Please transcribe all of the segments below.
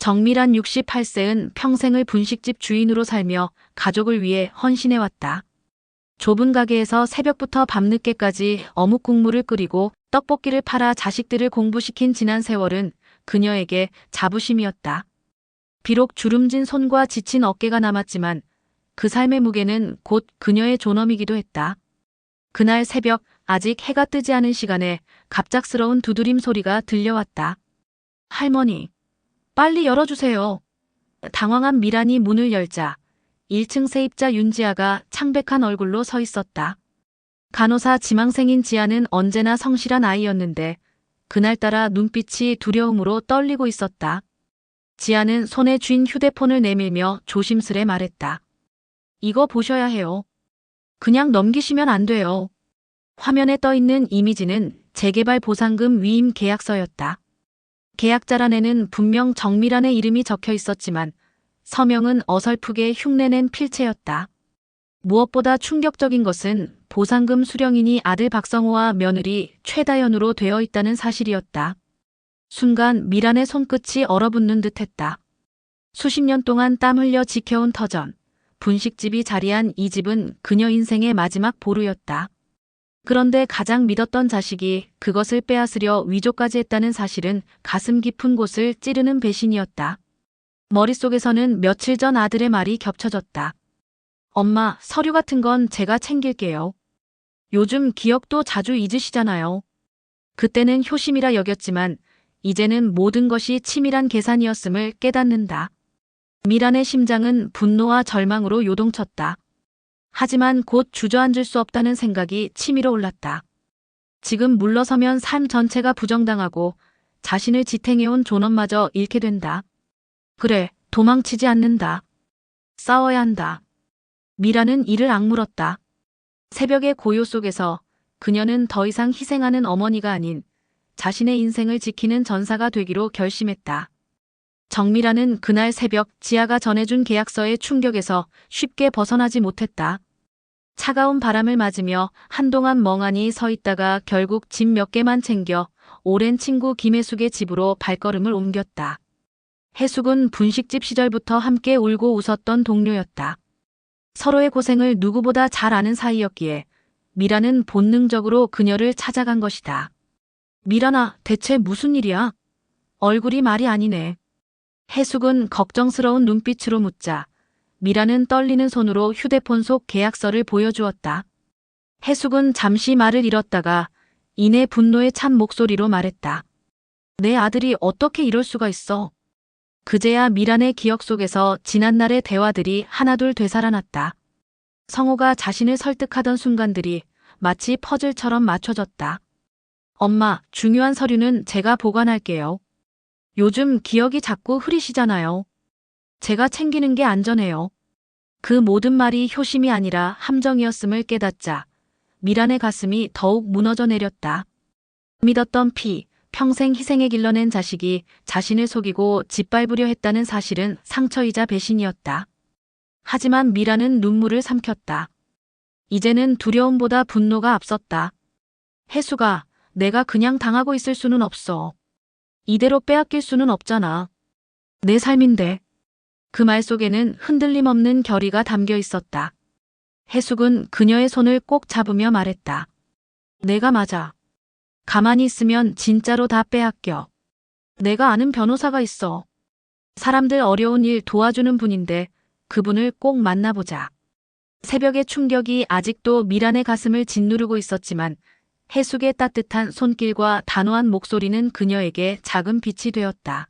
정밀한 68세은 평생을 분식집 주인으로 살며 가족을 위해 헌신해왔다. 좁은 가게에서 새벽부터 밤늦게까지 어묵 국물을 끓이고 떡볶이를 팔아 자식들을 공부시킨 지난 세월은 그녀에게 자부심이었다. 비록 주름진 손과 지친 어깨가 남았지만 그 삶의 무게는 곧 그녀의 존엄이기도 했다. 그날 새벽 아직 해가 뜨지 않은 시간에 갑작스러운 두드림 소리가 들려왔다. 할머니, 빨리 열어주세요. 당황한 미란이 문을 열자 1층 세입자 윤지아가 창백한 얼굴로 서 있었다. 간호사 지망생인 지아는 언제나 성실한 아이였는데 그날따라 눈빛이 두려움으로 떨리고 있었다. 지아는 손에 쥔 휴대폰을 내밀며 조심스레 말했다. 이거 보셔야 해요. 그냥 넘기시면 안 돼요. 화면에 떠 있는 이미지는 재개발 보상금 위임 계약서였다. 계약자란에는 분명 정밀한의 이름이 적혀 있었지만 서명은 어설프게 흉내낸 필체였다. 무엇보다 충격적인 것은 보상금 수령인이 아들 박성호와 며느리 최다연으로 되어 있다는 사실이었다. 순간 미란의 손끝이 얼어붙는 듯했다. 수십 년 동안 땀 흘려 지켜온 터전, 분식집이 자리한 이 집은 그녀 인생의 마지막 보루였다. 그런데 가장 믿었던 자식이 그것을 빼앗으려 위조까지 했다는 사실은 가슴 깊은 곳을 찌르는 배신이었다. 머릿속에서는 며칠 전 아들의 말이 겹쳐졌다. 엄마, 서류 같은 건 제가 챙길게요. 요즘 기억도 자주 잊으시잖아요. 그때는 효심이라 여겼지만 이제는 모든 것이 치밀한 계산이었음을 깨닫는다. 미란의 심장은 분노와 절망으로 요동쳤다. 하지만 곧 주저앉을 수 없다는 생각이 치밀어 올랐다. 지금 물러서면 삶 전체가 부정당하고 자신을 지탱해온 존엄마저 잃게 된다. 그래, 도망치지 않는다. 싸워야 한다. 미라는 이를 악물었다. 새벽의 고요 속에서 그녀는 더 이상 희생하는 어머니가 아닌 자신의 인생을 지키는 전사가 되기로 결심했다. 정미라는 그날 새벽 지아가 전해준 계약서의 충격에서 쉽게 벗어나지 못했다. 차가운 바람을 맞으며 한동안 멍하니 서 있다가 결국 짐 몇 개만 챙겨 오랜 친구 김혜숙의 집으로 발걸음을 옮겼다. 혜숙은 분식집 시절부터 함께 울고 웃었던 동료였다. 서로의 고생을 누구보다 잘 아는 사이였기에 미라는 본능적으로 그녀를 찾아간 것이다. 미란아, 대체 무슨 일이야? 얼굴이 말이 아니네. 혜숙은 걱정스러운 눈빛으로 묻자 미라는 떨리는 손으로 휴대폰 속 계약서를 보여주었다. 혜숙은 잠시 말을 잃었다가 이내 분노에 찬 목소리로 말했다. 내 아들이 어떻게 이럴 수가 있어? 그제야 미란의 기억 속에서 지난날의 대화들이 하나둘 되살아났다. 성호가 자신을 설득하던 순간들이 마치 퍼즐처럼 맞춰졌다. 엄마, 중요한 서류는 제가 보관할게요. 요즘 기억이 자꾸 흐리시잖아요. 제가 챙기는 게 안전해요. 그 모든 말이 효심이 아니라 함정이었음을 깨닫자 미란의 가슴이 더욱 무너져 내렸다. 믿었던 피, 평생 희생에 길러낸 자식이 자신을 속이고 짓밟으려 했다는 사실은 상처이자 배신이었다. 하지만 미란은 눈물을 삼켰다. 이제는 두려움보다 분노가 앞섰다. 혜수가, 내가 그냥 당하고 있을 수는 없어. 이대로 빼앗길 수는 없잖아. 내 삶인데. 그 말 속에는 흔들림 없는 결의가 담겨 있었다. 혜숙은 그녀의 손을 꼭 잡으며 말했다. 내가 맞아. 가만히 있으면 진짜로 다 빼앗겨. 내가 아는 변호사가 있어. 사람들 어려운 일 도와주는 분인데 그분을 꼭 만나보자. 새벽의 충격이 아직도 미란의 가슴을 짓누르고 있었지만 혜숙의 따뜻한 손길과 단호한 목소리는 그녀에게 작은 빛이 되었다.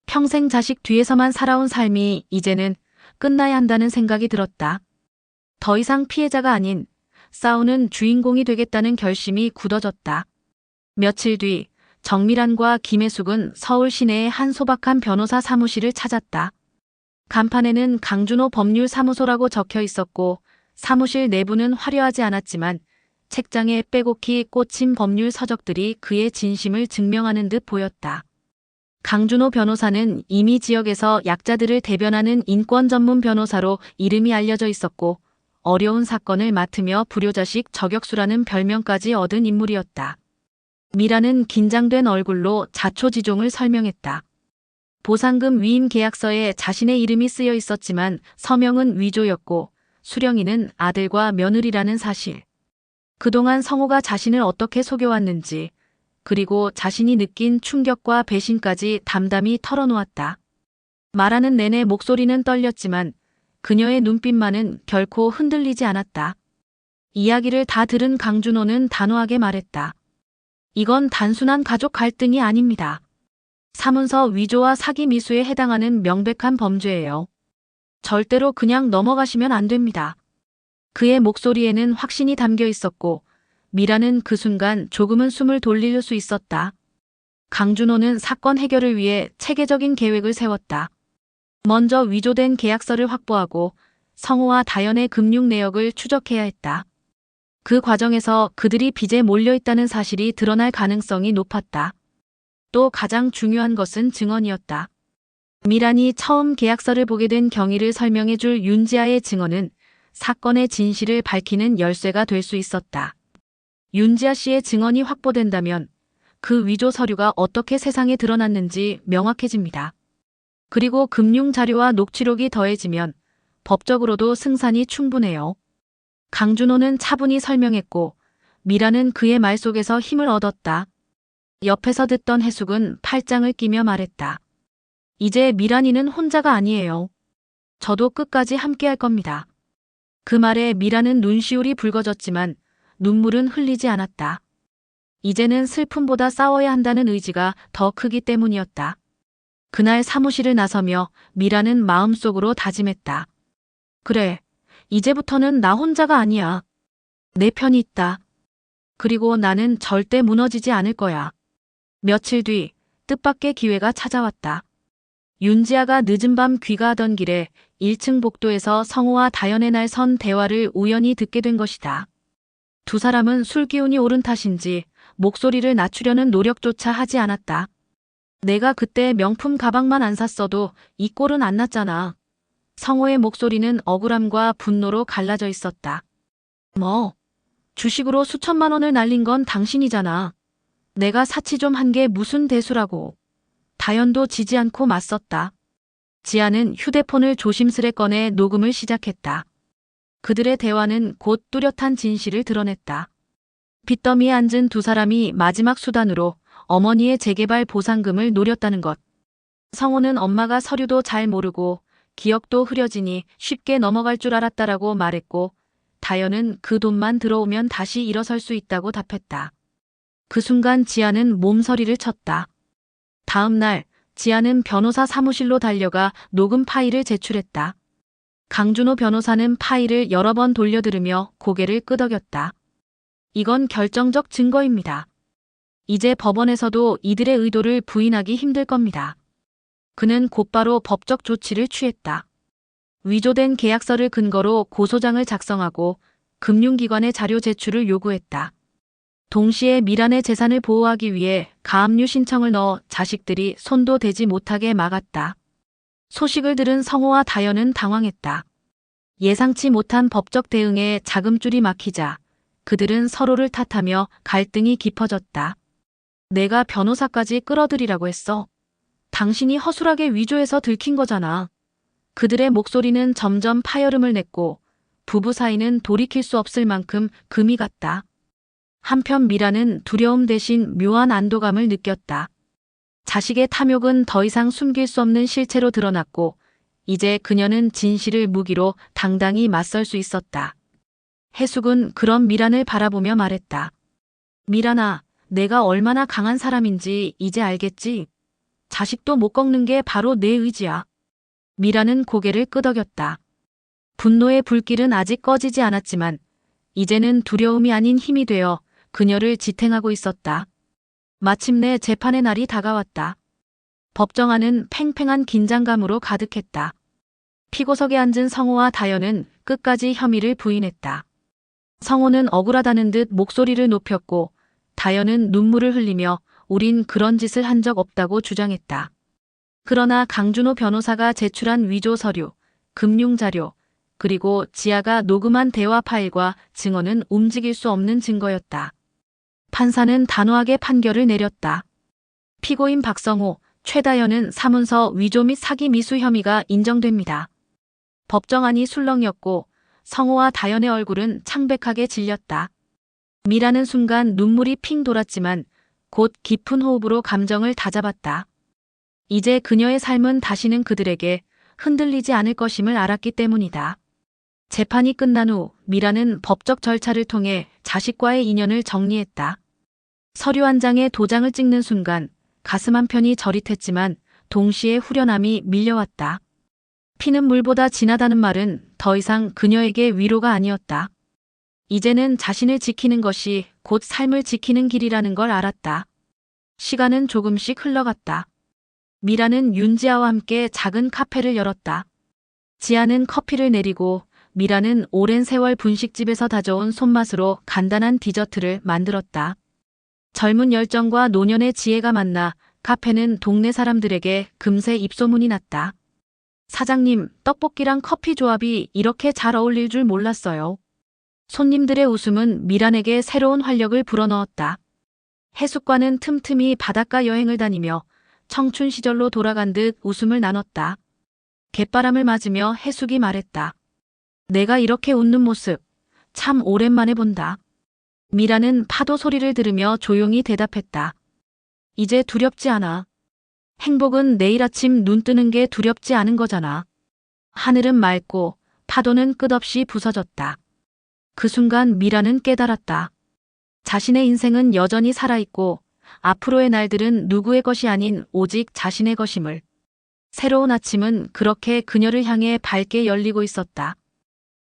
평생 자식 뒤에서만 살아온 삶이 이제는 끝나야 한다는 생각이 들었다. 더 이상 피해자가 아닌 싸우는 주인공이 되겠다는 결심이 굳어졌다. 며칠 뒤 정미란과 김혜숙은 서울 시내의 한 소박한 변호사 사무실을 찾았다. 간판에는 강준호 법률사무소라고 적혀 있었고 사무실 내부는 화려하지 않았지만 책장에 빼곡히 꽂힌 법률 서적들이 그의 진심을 증명하는 듯 보였다. 강준호 변호사는 이미 지역에서 약자들을 대변하는 인권 전문 변호사로 이름이 알려져 있었고 어려운 사건을 맡으며 불효자식 저격수라는 별명까지 얻은 인물이었다. 미라는 긴장된 얼굴로 자초지종을 설명했다. 보상금 위임 계약서에 자신의 이름이 쓰여 있었지만 서명은 위조였고 수령이는 아들과 며느리라는 사실. 그동안 성호가 자신을 어떻게 속여왔는지, 그리고 자신이 느낀 충격과 배신까지 담담히 털어놓았다. 말하는 내내 목소리는 떨렸지만 그녀의 눈빛만은 결코 흔들리지 않았다. 이야기를 다 들은 강준호는 단호하게 말했다. 이건 단순한 가족 갈등이 아닙니다. 사문서 위조와 사기 미수에 해당하는 명백한 범죄예요. 절대로 그냥 넘어가시면 안 됩니다. 그의 목소리에는 확신이 담겨 있었고 미라는 그 순간 조금은 숨을 돌릴 수 있었다. 강준호는 사건 해결을 위해 체계적인 계획을 세웠다. 먼저 위조된 계약서를 확보하고 성호와 다연의 금융 내역을 추적해야 했다. 그 과정에서 그들이 빚에 몰려있다는 사실이 드러날 가능성이 높았다. 또 가장 중요한 것은 증언이었다. 미란이 처음 계약서를 보게 된 경위를 설명해 줄 윤지아의 증언은 사건의 진실을 밝히는 열쇠가 될 수 있었다. 윤지아 씨의 증언이 확보된다면 그 위조 서류가 어떻게 세상에 드러났는지 명확해집니다. 그리고 금융 자료와 녹취록이 더해지면 법적으로도 승산이 충분해요. 강준호는 차분히 설명했고 미라는 그의 말 속에서 힘을 얻었다. 옆에서 듣던 해숙은 팔짱을 끼며 말했다. 이제 미란이는 혼자가 아니에요. 저도 끝까지 함께할 겁니다. 그 말에 미라는 눈시울이 붉어졌지만 눈물은 흘리지 않았다. 이제는 슬픔보다 싸워야 한다는 의지가 더 크기 때문이었다. 그날 사무실을 나서며 미라는 마음속으로 다짐했다. 그래, 이제부터는 나 혼자가 아니야. 내 편이 있다. 그리고 나는 절대 무너지지 않을 거야. 며칠 뒤 뜻밖의 기회가 찾아왔다. 윤지아가 늦은 밤 귀가하던 길에 1층 복도에서 성호와 다연의 날 선 대화를 우연히 듣게 된 것이다. 두 사람은 술 기운이 오른 탓인지 목소리를 낮추려는 노력조차 하지 않았다. 내가 그때 명품 가방만 안 샀어도 이 꼴은 안 났잖아. 성호의 목소리는 억울함과 분노로 갈라져 있었다. 뭐, 주식으로 수천만 원을 날린 건 당신이잖아. 내가 사치 좀 한 게 무슨 대수라고. 다연도 지지 않고 맞섰다. 지아는 휴대폰을 조심스레 꺼내 녹음을 시작했다. 그들의 대화는 곧 뚜렷한 진실을 드러냈다. 빚더미에 앉은 두 사람이 마지막 수단으로 어머니의 재개발 보상금을 노렸다는 것. 성호는 엄마가 서류도 잘 모르고 기억도 흐려지니 쉽게 넘어갈 줄 알았다라고 말했고 다연은 그 돈만 들어오면 다시 일어설 수 있다고 답했다. 그 순간 지아는 몸서리를 쳤다. 다음 날 지아는 변호사 사무실로 달려가 녹음 파일을 제출했다. 강준호 변호사는 파일을 여러 번 돌려들으며 고개를 끄덕였다. 이건 결정적 증거입니다. 이제 법원에서도 이들의 의도를 부인하기 힘들 겁니다. 그는 곧바로 법적 조치를 취했다. 위조된 계약서를 근거로 고소장을 작성하고 금융기관의 자료 제출을 요구했다. 동시에 미란의 재산을 보호하기 위해 가압류 신청을 넣어 자식들이 손도 대지 못하게 막았다. 소식을 들은 성호와 다연은 당황했다. 예상치 못한 법적 대응에 자금줄이 막히자 그들은 서로를 탓하며 갈등이 깊어졌다. 내가 변호사까지 끌어들이라고 했어. 당신이 허술하게 위조해서 들킨 거잖아. 그들의 목소리는 점점 파열음을 냈고 부부 사이는 돌이킬 수 없을 만큼 금이 갔다. 한편 미라는 두려움 대신 묘한 안도감을 느꼈다. 자식의 탐욕은 더 이상 숨길 수 없는 실체로 드러났고 이제 그녀는 진실을 무기로 당당히 맞설 수 있었다. 해숙은 그런 미란을 바라보며 말했다. 미란아, 내가 얼마나 강한 사람인지 이제 알겠지? 자식도 못 꺾는 게 바로 내 의지야. 미라는 고개를 끄덕였다. 분노의 불길은 아직 꺼지지 않았지만 이제는 두려움이 아닌 힘이 되어 그녀를 지탱하고 있었다. 마침내 재판의 날이 다가왔다. 법정 안은 팽팽한 긴장감으로 가득했다. 피고석에 앉은 성호와 다연은 끝까지 혐의를 부인했다. 성호는 억울하다는 듯 목소리를 높였고 다연은 눈물을 흘리며 우린 그런 짓을 한 적 없다고 주장했다. 그러나 강준호 변호사가 제출한 위조 서류, 금융 자료, 그리고 지아가 녹음한 대화 파일과 증언은 움직일 수 없는 증거였다. 판사는 단호하게 판결을 내렸다. 피고인 박성호, 최다연은 사문서 위조 및 사기 미수 혐의가 인정됩니다. 법정안이 술렁이었고 성호와 다연의 얼굴은 창백하게 질렸다. 미라는 순간 눈물이 핑 돌았지만 곧 깊은 호흡으로 감정을 다잡았다. 이제 그녀의 삶은 다시는 그들에게 흔들리지 않을 것임을 알았기 때문이다. 재판이 끝난 후 미라는 법적 절차를 통해 자식과의 인연을 정리했다. 서류 한 장에 도장을 찍는 순간 가슴 한편이 저릿했지만 동시에 후련함이 밀려왔다. 피는 물보다 진하다는 말은 더 이상 그녀에게 위로가 아니었다. 이제는 자신을 지키는 것이 곧 삶을 지키는 길이라는 걸 알았다. 시간은 조금씩 흘러갔다. 미라는 윤지아와 함께 작은 카페를 열었다. 지아는 커피를 내리고 미라는 오랜 세월 분식집에서 다져온 손맛으로 간단한 디저트를 만들었다. 젊은 열정과 노년의 지혜가 만나 카페는 동네 사람들에게 금세 입소문이 났다. 사장님, 떡볶이랑 커피 조합이 이렇게 잘 어울릴 줄 몰랐어요. 손님들의 웃음은 미란에게 새로운 활력을 불어넣었다. 해숙과는 틈틈이 바닷가 여행을 다니며 청춘 시절로 돌아간 듯 웃음을 나눴다. 갯바람을 맞으며 해숙이 말했다. 내가 이렇게 웃는 모습 참 오랜만에 본다. 미라는 파도 소리를 들으며 조용히 대답했다. 이제 두렵지 않아. 행복은 내일 아침 눈 뜨는 게 두렵지 않은 거잖아. 하늘은 맑고 파도는 끝없이 부서졌다. 그 순간 미라는 깨달았다. 자신의 인생은 여전히 살아있고 앞으로의 날들은 누구의 것이 아닌 오직 자신의 것임을. 새로운 아침은 그렇게 그녀를 향해 밝게 열리고 있었다.